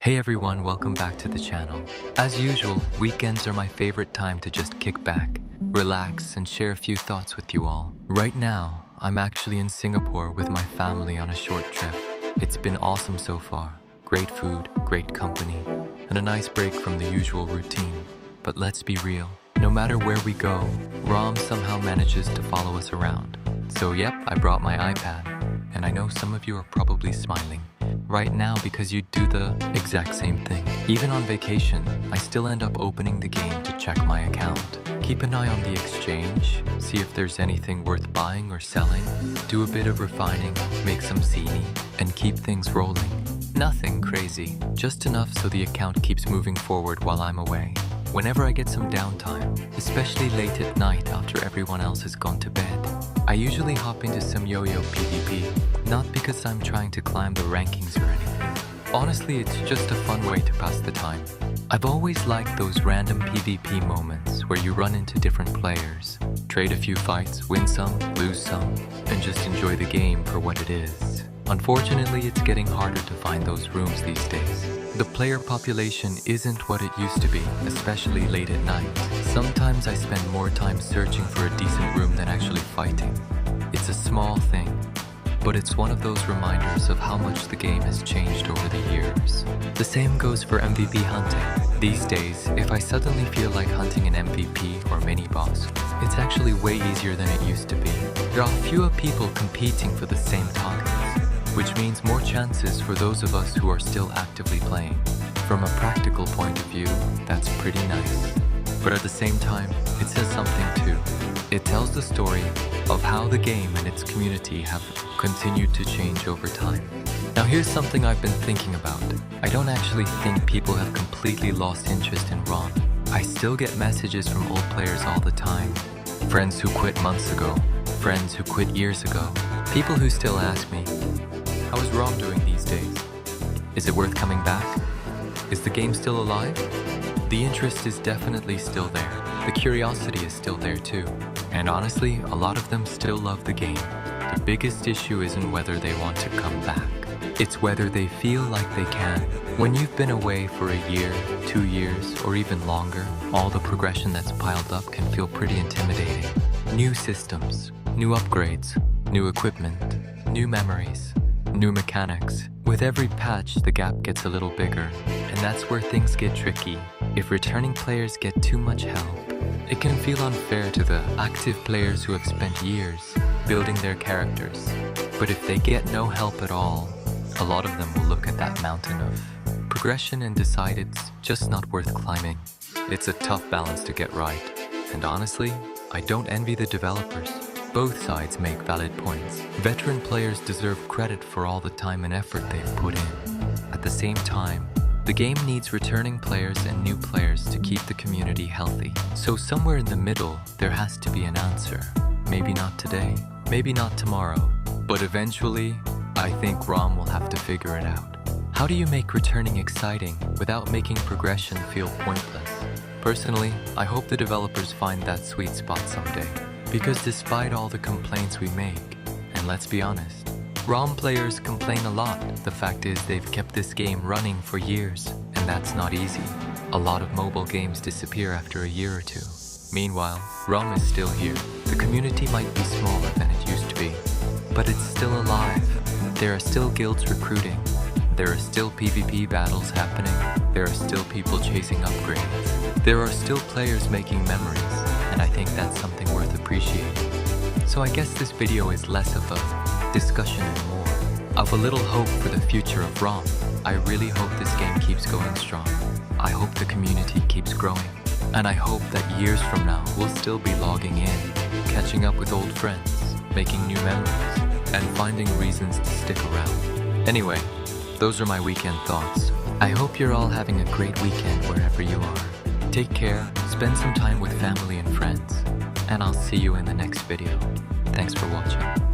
Hey everyone, welcome back to the channel. As usual, weekends are my favorite time to just kick back, relax, and share a few thoughts with you all. Right now, I'm actually in Singapore with my family on a short trip. It's been awesome so far. Great food, great company, and a nice break from the usual routine. But let's be real, no matter where we go, Rom somehow manages to follow us around. So yep, I brought my iPad, and I know some of you are probably smiling right now because you do the exact same thing. Even on vacation, I still end up opening the game to check my account. Keep an eye on the exchange, see if there's anything worth buying or selling, do a bit of refining, make some scene, and keep things rolling. Nothing crazy, just enough so the account keeps moving forward while I'm away. Whenever I get some downtime, especially late at night after everyone else has gone to bed, I usually hop into some Yoyo PvP, not because I'm trying to climb the rankings or anything. Honestly, it's just a fun way to pass the time. I've always liked those random PvP moments where you run into different players, trade a few fights, win some, lose some, and just enjoy the game for what it is. Unfortunately, it's getting harder to find those rooms these days. The player population isn't what it used to be, especially late at night. Sometimes I spend more time searching for a decent room than actually fighting. It's a small thing, but it's one of those reminders of how much the game has changed over the years. The same goes for MVP hunting. These days, if I suddenly feel like hunting an MVP or mini-boss, it's actually way easier than it used to be. There are fewer people competing for the same targets, which means more chances for those of us who are still actively playing. From a practical point of view, that's pretty nice. But at the same time, it says something too. It tells the story of how the game and its community have continued to change over time. Now here's something I've been thinking about. I don't actually think people have completely lost interest in ROM. I still get messages from old players all the time. Friends who quit months ago, friends who quit years ago, people who still ask me, how is ROM doing these days? Is it worth coming back? Is the game still alive? The interest is definitely still there. The curiosity is still there too. And honestly, a lot of them still love the game. The biggest issue isn't whether they want to come back. It's whether they feel like they can. When you've been away for a year, 2 years, or even longer, all the progression that's piled up can feel pretty intimidating. New systems, new upgrades, new equipment, new memories, new mechanics. With every patch, the gap gets a little bigger, and that's where things get tricky. If returning players get too much help, it can feel unfair to the active players who have spent years building their characters. But if they get no help at all, a lot of them will look at that mountain of progression and decide it's just not worth climbing. It's a tough balance to get right, and honestly, I don't envy the developers. Both sides make valid points. Veteran players deserve credit for all the time and effort they've put in. At the same time, the game needs returning players and new players to keep the community healthy. So somewhere in the middle, there has to be an answer. Maybe not today, maybe not tomorrow, but eventually, I think ROM will have to figure it out. How do you make returning exciting without making progression feel pointless? Personally, I hope the developers find that sweet spot someday. Because despite all the complaints we make, and let's be honest, ROM players complain a lot. The fact is they've kept this game running for years, and that's not easy. A lot of mobile games disappear after a year or two. Meanwhile, ROM is still here. The community might be smaller than it used to be, but it's still alive. There are still guilds recruiting. There are still PvP battles happening. There are still people chasing upgrades. There are still players making memories, and I think that's something worth appreciating. So I guess this video is less of a discussion and more of a little hope for the future of ROM. I really hope this game keeps going strong. I hope the community keeps growing. And I hope that years from now, we'll still be logging in, catching up with old friends, making new memories, and finding reasons to stick around. Anyway, those are my weekend thoughts. I hope you're all having a great weekend wherever you are. Take care, spend some time with family and friends, and I'll see you in the next video. Thanks for watching.